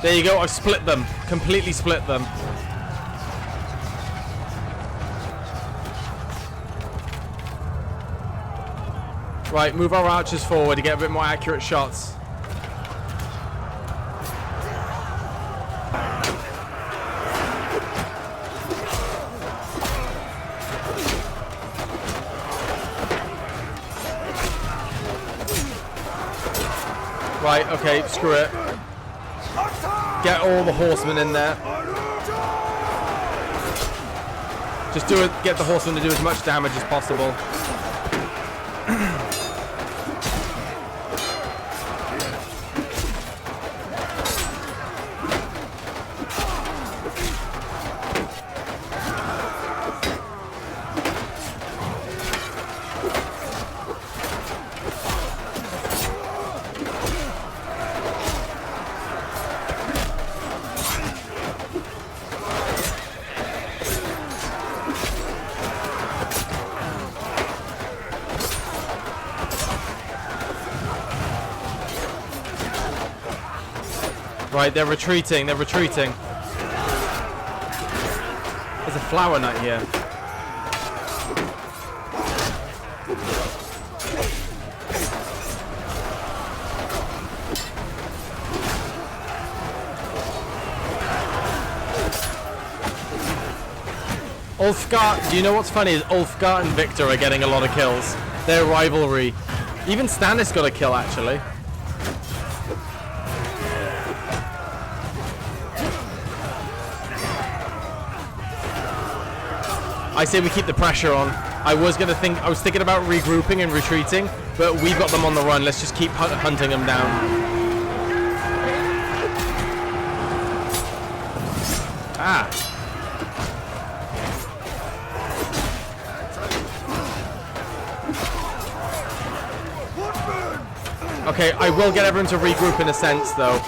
There you go. I've split them. Completely split them. Right, move our archers forward to get a bit more accurate shots. Right, okay, screw it. Get all the horsemen in there. Just do it. Get the horsemen to do as much damage as possible. Right, they're retreating, they're retreating. There's a flower knight here. Ulfgar, do you know what's funny is Ulfgar and Victor are getting a lot of kills. Their rivalry. Even Stannis got a kill actually. I say we keep the pressure on. I was thinking about regrouping and retreating, but we've got them on the run. Let's just keep hunting them down. Ah. Okay, I will get everyone to regroup in a sense, though.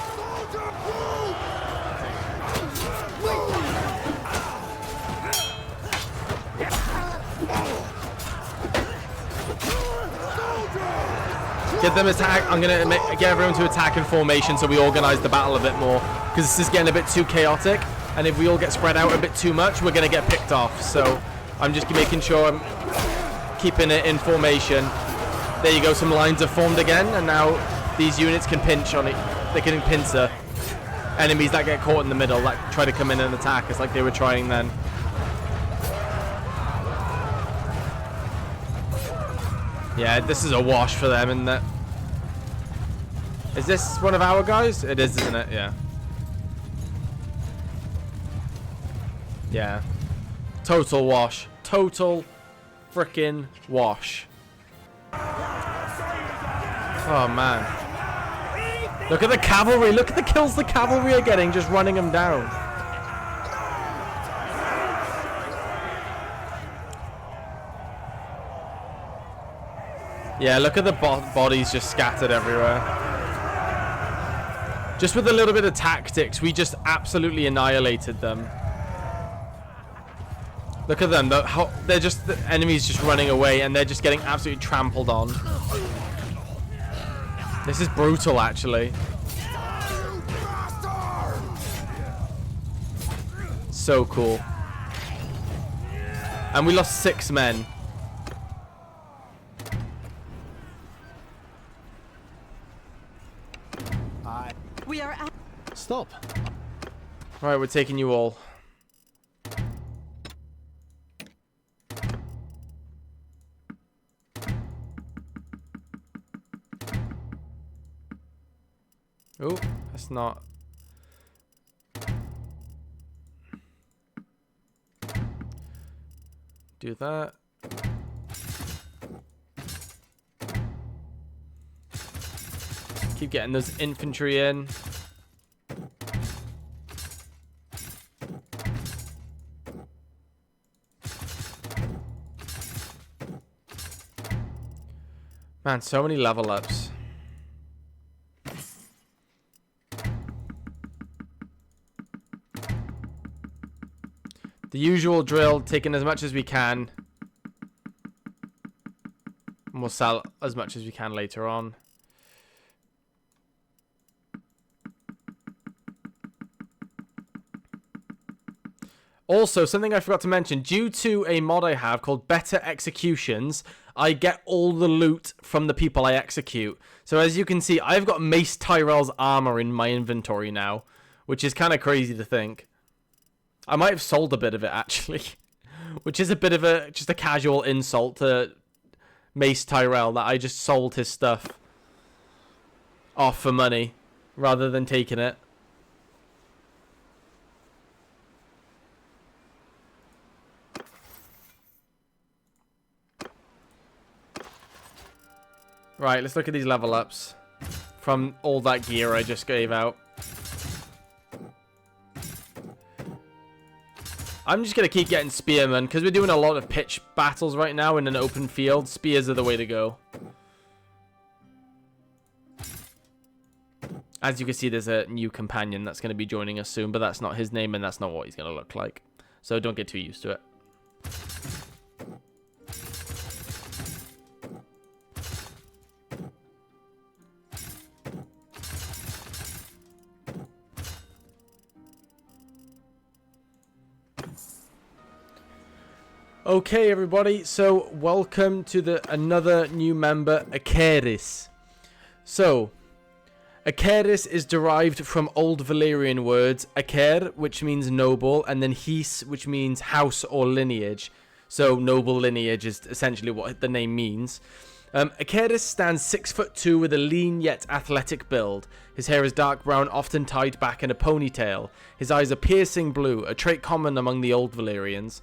Get them attack. I'm gonna get everyone to attack in formation so we organize the battle a bit more, because this is getting a bit too chaotic, and if we all get spread out a bit too much, we're gonna get picked off. So I'm just making sure I'm keeping it in formation. There you go. Some lines have formed again, and now these units can pinch on it. They can pincer enemies that get caught in the middle, that try to come in and attack us like they were trying then. Yeah, this is a wash for them, isn't it? Is this one of our guys? It is, isn't it? Yeah. Yeah. Total wash. Total frickin' wash. Oh, man. Look at the cavalry. Look at the kills the cavalry are getting, just running them down. Yeah, look at the bodies just scattered everywhere. Just with a little bit of tactics, we just absolutely annihilated them. Look at them. They're just, the enemies just running away, and they're just getting absolutely trampled on. This is brutal, actually. So cool. And we lost 6 men. We are at Stop. Right, we're taking you all. Oh, that's not. Do that. Keep getting those infantry in. Man, so many level ups. The usual drill, taking as much as we can. And we'll sell as much as we can later on. Also, something I forgot to mention, due to a mod I have called BetterExecutions, I get all the loot from the people I execute. So as you can see, I've got Mace Tyrell's armor in my inventory now, which is kind of crazy to think. I might have sold a bit of it, actually, which is a bit of just a casual insult to Mace Tyrell, that I just sold his stuff off for money rather than taking it. Right, let's look at these level ups from all that gear I just gave out. I'm just going to keep getting spearmen because we're doing a lot of pitch battles right now in an open field. Spears are the way to go. As you can see, there's a new companion that's going to be joining us soon, but that's not his name and that's not what he's going to look like. So don't get too used to it. Okay, everybody, so welcome to another new member, Aeris. So, Aeris is derived from Old Valyrian words, Aker, which means noble, and then his, which means house or lineage. So, noble lineage is essentially what the name means. Aeris stands 6'2" with a lean yet athletic build. His hair is dark brown, often tied back in a ponytail. His eyes are piercing blue, a trait common among the Old Valyrians.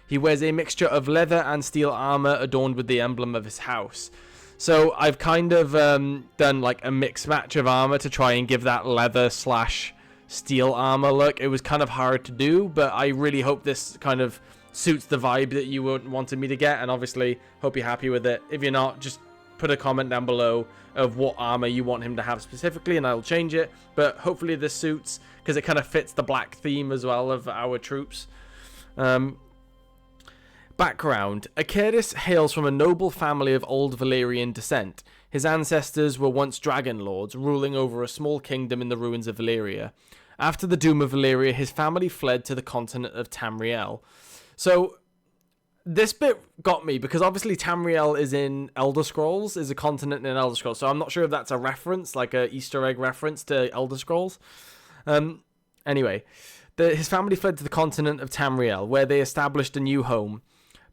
He wears a mixture of leather and steel armor adorned with the emblem of his house. So I've kind of done like a mix match of armor to try and give that leather / steel armor look. It was kind of hard to do, but I really hope this kind of suits the vibe that you wanted me to get, and obviously hope you're happy with it. If you're not, just put a comment down below of what armor you want him to have specifically and I'll change it. But hopefully this suits, because it kind of fits the black theme as well of our troops. Background. Aeris hails from a noble family of Old Valyrian descent. His ancestors were once dragon lords, ruling over a small kingdom in the ruins of Valyria. After the doom of Valyria, his family fled to the continent of Tamriel. So, this bit got me, because obviously Tamriel is in Elder Scrolls, is a continent in Elder Scrolls, so I'm not sure if that's a reference, like a Easter egg reference to Elder Scrolls. Anyway, his family fled to the continent of Tamriel, where they established a new home.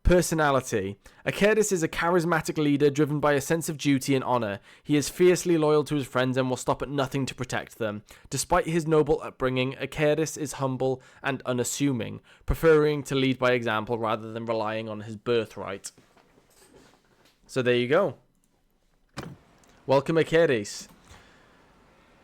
Personality. Aeris is a charismatic leader driven by a sense of duty and honor. He is fiercely loyal to his friends and will stop at nothing to protect them. Despite his noble upbringing, Aeris is humble and unassuming, preferring to lead by example rather than relying on his birthright. So there you go. Welcome, Aeris.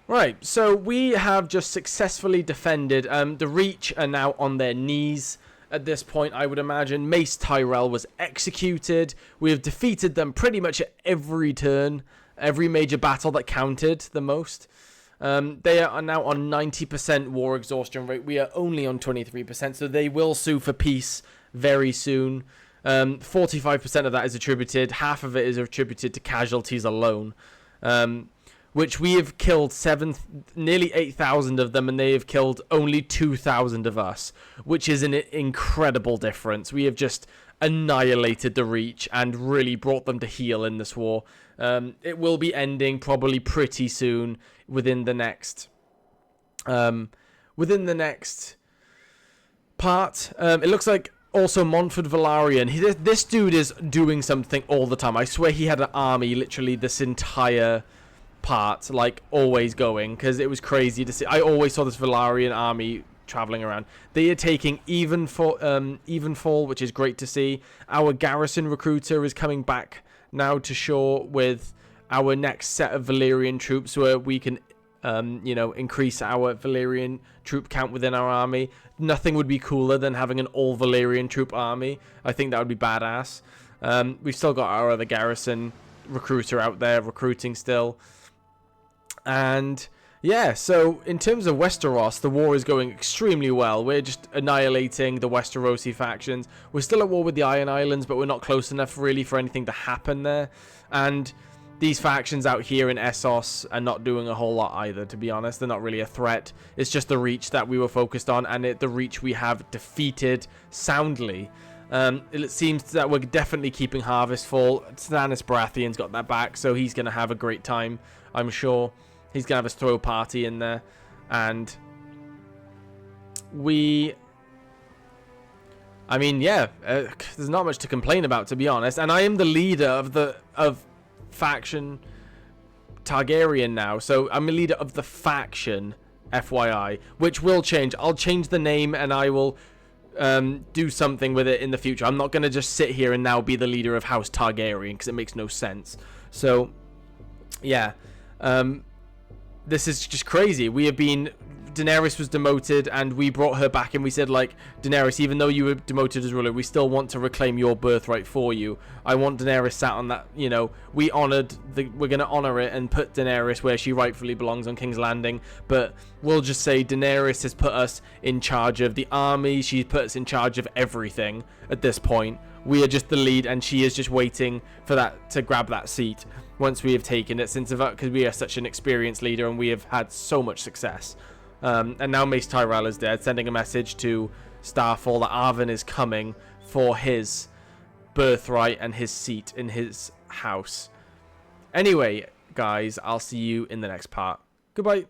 Right, so we have just successfully defended. The Reach are now on their knees. At this point, I would imagine Mace Tyrell was executed. We have defeated them pretty much at every turn, every major battle that counted the most. They are now on 90% war exhaustion rate. We are only on 23%, so they will sue for peace very soon. 45% of that is attributed. Half of it is attributed to casualties alone. Which we have killed nearly 8,000 of them, and they have killed only 2,000 of us, which is an incredible difference. We have just annihilated the Reach and really brought them to heel in this war. It will be ending probably pretty soon within the next part. It looks like also Montford Velaryon. This dude is doing something all the time. I swear he had an army literally this entire part, like always going, because it was crazy to see. I always saw this Velaryon army traveling around. They are taking Evenfall, which is great to see. Our garrison recruiter is coming back now to shore with our next set of Valyrian troops where we can, you know, increase our Valyrian troop count within our army. Nothing would be cooler than having an all Valyrian troop army. I think that would be badass. We've still got our other garrison recruiter out there recruiting still. And yeah, so in terms of Westeros, the war is going extremely well. We're just annihilating the Westerosi factions. We're still at war with the Iron Islands, but we're not close enough really for anything to happen there. And these factions out here in Essos are not doing a whole lot either, to be honest. They're not really a threat. It's just the Reach that we were focused on, and the Reach we have defeated soundly. It seems that we're definitely keeping Harvest full. Stannis Baratheon's got that back, so he's going to have a great time, I'm sure. He's going to have his throw party in there. And I mean, yeah, there's not much to complain about, to be honest. And I am the leader of faction Targaryen now. So I'm a leader of the faction, FYI, which will change. I'll change the name and I will do something with it in the future. I'm not going to just sit here and now be the leader of House Targaryen, because it makes no sense. So, yeah. This is just crazy. Daenerys was demoted and we brought her back and we said, like, Daenerys, even though you were demoted as ruler, we still want to reclaim your birthright for you. I want Daenerys sat on that, you know, we're going to honor it and put Daenerys where she rightfully belongs on King's Landing. But we'll just say Daenerys has put us in charge of the army. She's put us in charge of everything at this point. We are just the lead and she is just waiting for that to grab that seat once we have taken it, because we are such an experienced leader and we have had so much success. And now Mace Tyrell is dead, sending a message to Starfall that Arvin is coming for his birthright and his seat in his house. Anyway, guys, I'll see you in the next part. Goodbye.